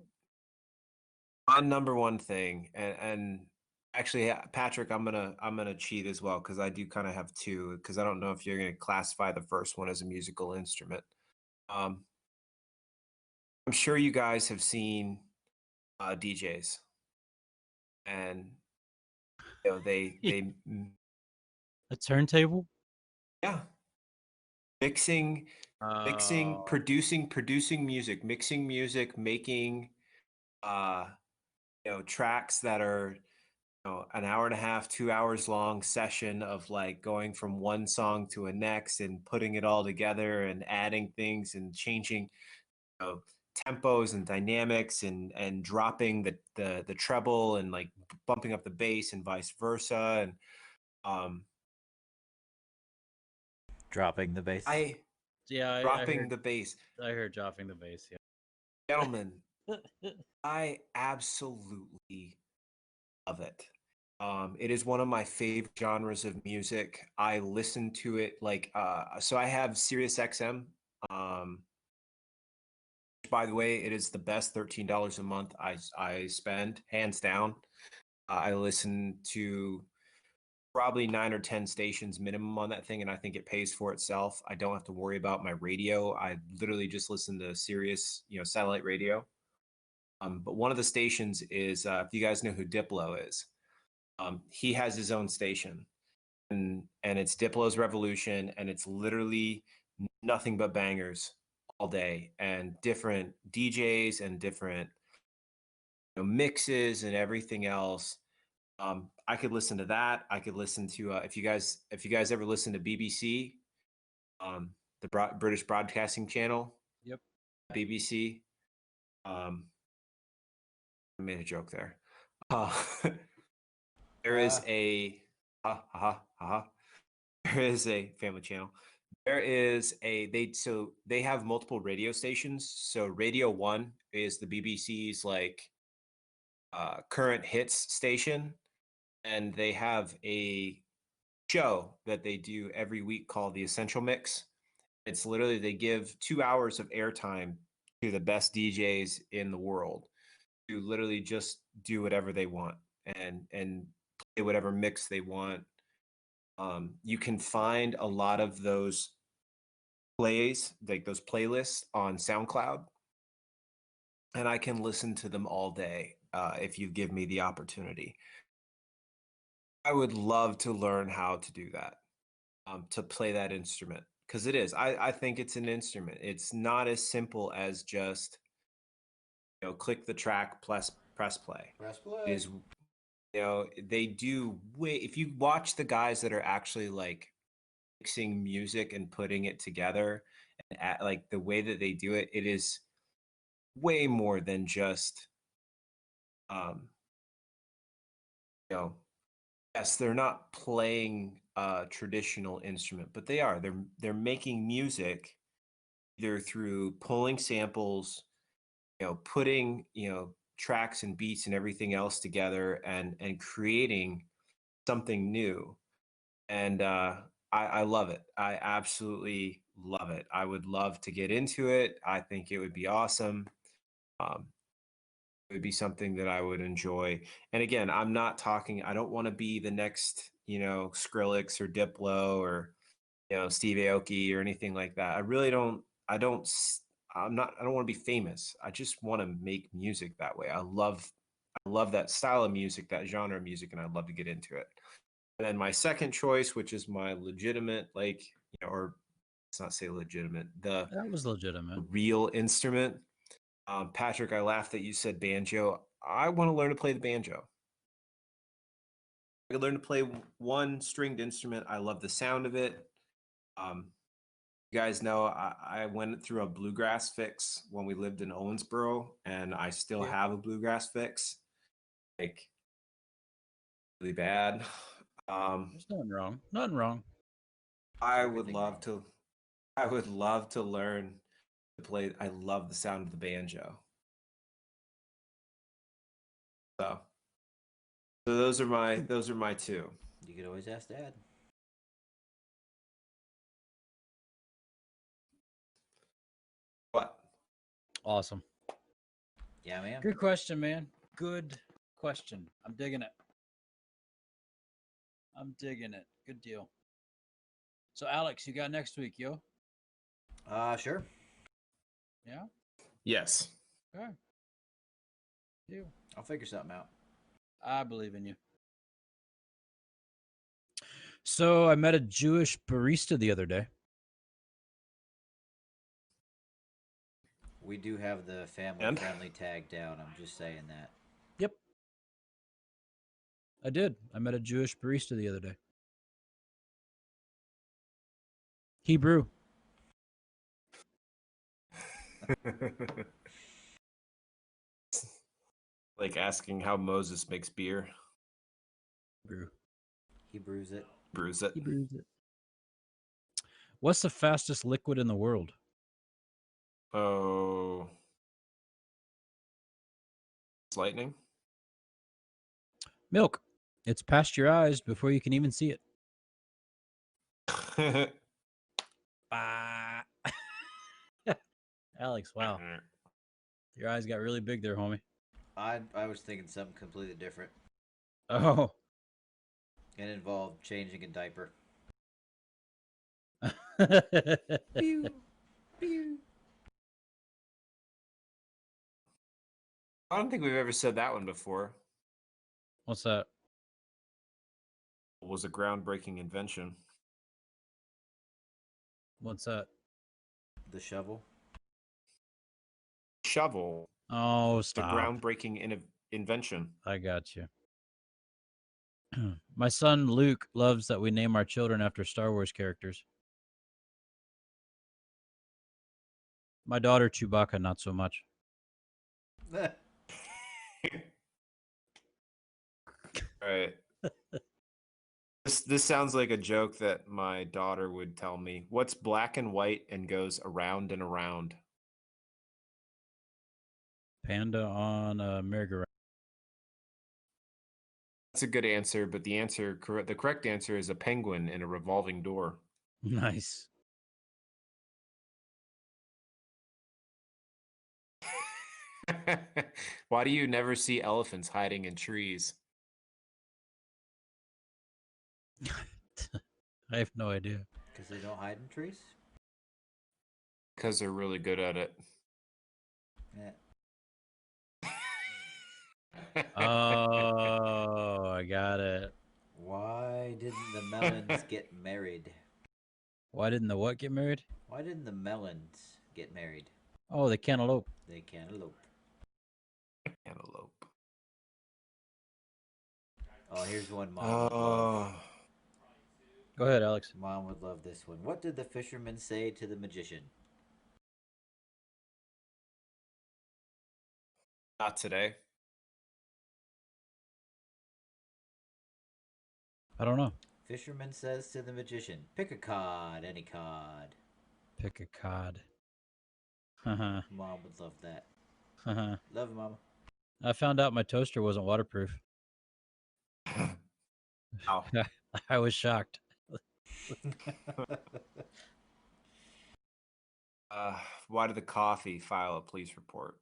my number one thing, and actually, Patrick, I'm gonna cheat as well because I do kind of have two because I don't know if you're gonna classify the first one as a musical instrument. Um, I'm sure you guys have seen DJs, and A turntable? yeah, mixing mixing Oh. producing music, mixing music, making uh tracks that are an hour and a half 2 hours long session of like going from one song to a next and putting it all together and adding things and changing, you know, tempos and dynamics and dropping the treble and like bumping up the bass and vice versa. And um, Dropping the bass. I Yeah, dropping the bass, I heard dropping the bass. gentlemen. Yeah. I absolutely love it. It is one of my favorite genres of music. I listen to it like so I have Sirius XM. Um, by the way, it is the best $13 a month I spend, hands down. I listen to probably 9 or 10 stations minimum on that thing, and I think it pays for itself. I don't have to worry about my radio. I literally just listen to Sirius, satellite radio. But one of the stations is, if you guys know who Diplo is, he has his own station, and it's Diplo's Revolution, and it's literally nothing but bangers all day, and different DJs and different mixes and everything else. I could listen to that. I could listen to if you guys ever listen to BBC, the British Broadcasting Channel, Yep. BBC. I made a joke there. Uh, there is a there is a Family Channel. There is they have multiple radio stations. So Radio One is the BBC's like current hits station, and they have a show that they do every week called the Essential Mix. It's literally they give 2 hours of airtime to the best DJs in the world to literally just do whatever they want and play whatever mix they want. You can find a lot of those plays, like those playlists, on SoundCloud, and I can listen to them all day if you give me the opportunity. I would love to learn how to do that, to play that instrument, because it is. I think it's an instrument. It's not as simple as just click the track, press play. Press It play. is they do way. If you watch the guys that are actually like mixing music and putting it together, and like the way that they do it, it is way more than just um you know yes, they're not playing a traditional instrument, but they're making music either through pulling samples, putting tracks and beats and everything else together, and creating something new. And I love it. I absolutely love it. I would love to get into it. I think it would be awesome. Um, it would be something that I would enjoy. And again, I'm not talking. I don't want to be the next, Skrillex or Diplo or Steve Aoki or anything like that. I really don't. I don't. I'm not. I don't want to be famous. I just want to make music that way. I love that style of music, that genre of music, and I'd love to get into it. And then my second choice, which is my legitimate, like, or let's not say legitimate, the That was legitimate. real instrument. Patrick, I laughed that you said banjo. I want to learn to play the banjo. I could learn to play one stringed instrument. I love the sound of it. Um, you guys know I went through a bluegrass fix when we lived in Owensboro, and I still Yeah. have a bluegrass fix, like really bad. There's nothing wrong. Nothing wrong. I would Everything love wrong. to. I would love to learn to play. I love the sound of the banjo. So, so those are my two. You could always ask Dad. What? Awesome. Yeah, man. Good question, man. Good question. I'm digging it. I'm digging it. Good deal. So, Alex, you got next week, yo? Sure. Yeah? Yes. Okay. You. I'll figure something out. I believe in you. So, I met a Jewish barista the other day. We do have the family And friendly tag down. I'm just saying that. Yep. I did. I met a Jewish barista the other day. Hebrew. Like asking how Moses makes beer. Brew. He brews it. Brews it. He brews it. What's the fastest liquid in the world? Oh. It's lightning? Milk. It's pasteurized before you can even see it. Ah. Alex, wow. Your eyes got really big there, homie. I was thinking something completely different. Oh. It involved changing a diaper. Pew. Pew. I don't think we've ever said that one before. What's that? It was a groundbreaking invention. What's that? The shovel. Shovel. Oh, It's a stop. groundbreaking invention. I got you. My son Luke loves that we name our children after Star Wars characters. My daughter Chewbacca, not so much. Right. This sounds like a joke that my daughter would tell me. What's black and white and goes around and around? Panda on a merry-go-round. That's a good answer, but the correct answer is a penguin in a revolving door. Nice. Why do you never see elephants hiding in trees? I have no idea. Because they don't hide in trees? Because they're really good at it. Yeah. Oh, I got it. Why didn't the melons get married? Why didn't the what get married? Why didn't the melons get married? Oh, the cantaloupe. They cantaloupe. Antelope. Oh, here's one Mom would love. Go ahead, Alex. Mom would love this one. What did the fisherman say to the magician? Not today. I don't know. Fisherman says to the magician, pick a cod, any cod. Pick a cod. Haha. Mom would love that. Haha. Love you, Mama. I found out my toaster wasn't waterproof. Ow. I was shocked. Why did the coffee file a police report?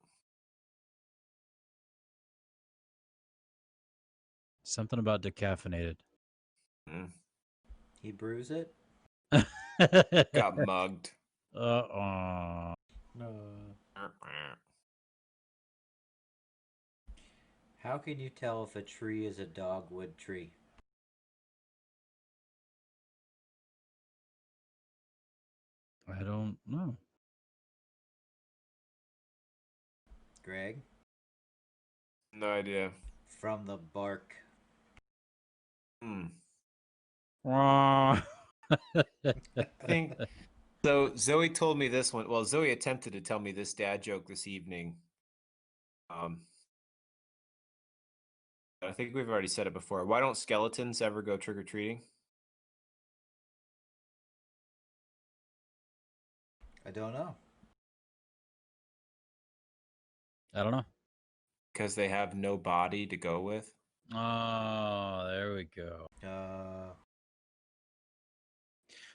Something about decaffeinated. Mm. He brews it? Got mugged. Uh-oh. No. How can you tell if a tree is a dogwood tree? I don't know. Greg? No idea. From the bark. Hmm. I I think so. Zoe told me this one. Well, Zoe attempted to tell me this dad joke this evening. I think we've already said it before. Why don't skeletons ever go trick or treating? I don't know. don't know. Because they have no body to go with. Oh, there we go. Uh,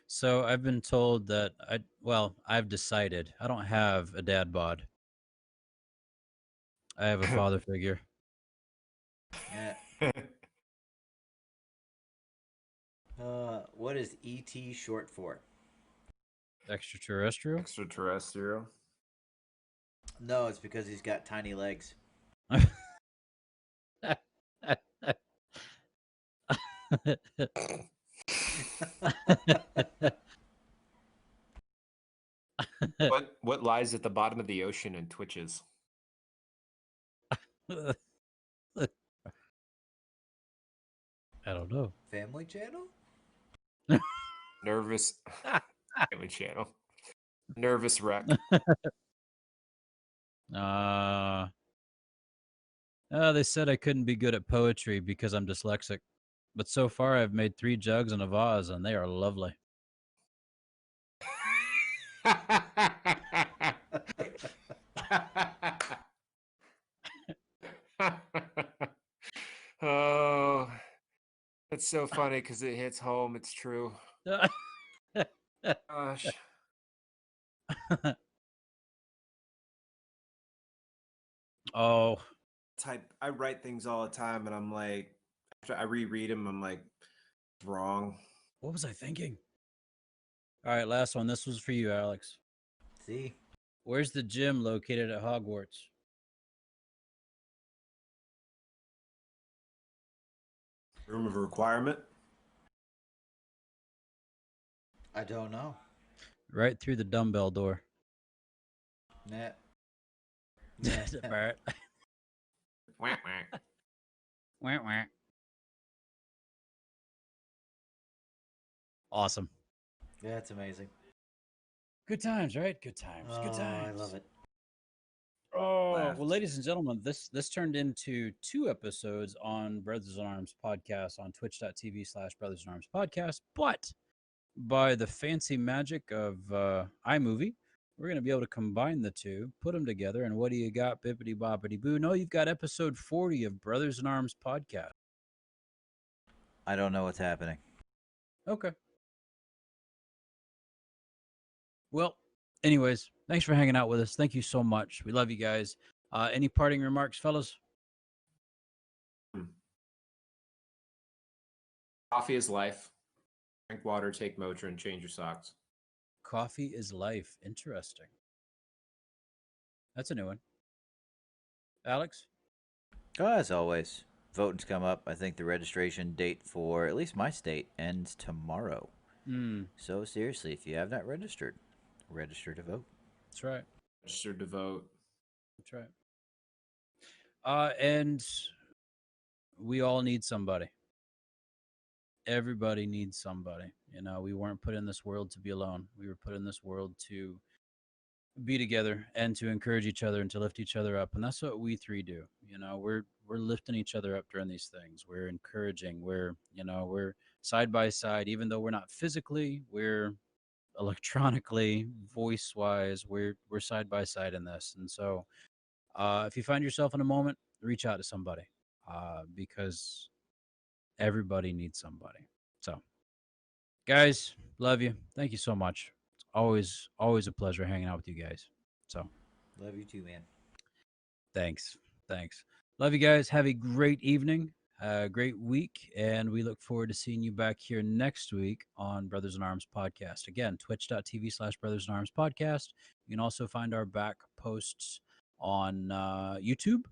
So I've been told that I've decided I don't have a dad bod. I have a father figure. yeah. What is ET short for? Extraterrestrial? Extraterrestrial. No, it's because he's got tiny legs. What lies at the bottom of the ocean and twitches? I don't know. Family Channel? Nervous Family Channel. Nervous wreck. They said I couldn't be good at poetry because I'm dyslexic. But so far, I've made 3 jugs and a vase, and they are lovely. Oh, that's so funny because it hits home. It's true. Gosh. Oh, I write things all the time, and I'm like, after I reread them, I'm like, it's wrong. what was I thinking? All right, last one. This was for you, Alex. See? Where's the gym located at Hogwarts? Room of requirement. I don't know. Right through the dumbbell door. Nah. Nah. Barrett. Whack, whack. Wah, wah. Awesome. That's amazing. Good times, right? Good times. Good Oh, times. I love it. Oh, Laughed. well, ladies and gentlemen, this turned into 2 episodes on Brothers in Arms podcast on twitch.tv/Brothers in Arms podcast. But by the fancy magic of iMovie, we're going to be able to combine the two, put them together. And what do you got, bippity boppity boo? No, you've got episode 40 of Brothers in Arms podcast. I don't know what's happening. Okay. Well, anyways, thanks for hanging out with us. Thank you so much. We love you guys. Any parting remarks, fellas? Coffee is life. Drink water, take Motrin, change your socks. Coffee is life. Interesting. That's a new one. Alex? As always, voting's come up. I think the registration date for at least my state ends tomorrow. Hmm. So seriously, if you have not registered, register to vote. That's right. Registered to vote. That's right. And we all need somebody. Everybody needs somebody. You know, we weren't put in this world to be alone. We were put in this world to be together and to encourage each other and to lift each other up. And that's what we three do. You know, we're lifting each other up during these things. We're encouraging. We're side by side, even though we're not physically, we're electronically, voice wise, we're side by side in this. And so if you find yourself in a moment, reach out to somebody because everybody needs somebody. So, guys, love you. Thank you so much. It's always a pleasure hanging out with you guys. So, Love you too, man. thanks. Thanks. Love you guys. Have a great evening, great week, and we look forward to seeing you back here next week on Brothers in Arms podcast. Again, twitch.tv/Brothers in Arms podcast. You can also find our back posts on YouTube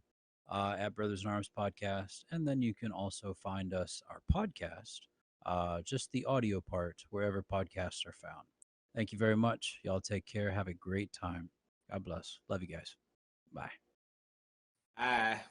at Brothers in Arms podcast. And then you can also find us, our podcast, just the audio part, wherever podcasts are found. Thank you very much. Y'all take care. Have a great time. God bless. Love you guys. Bye. Ah.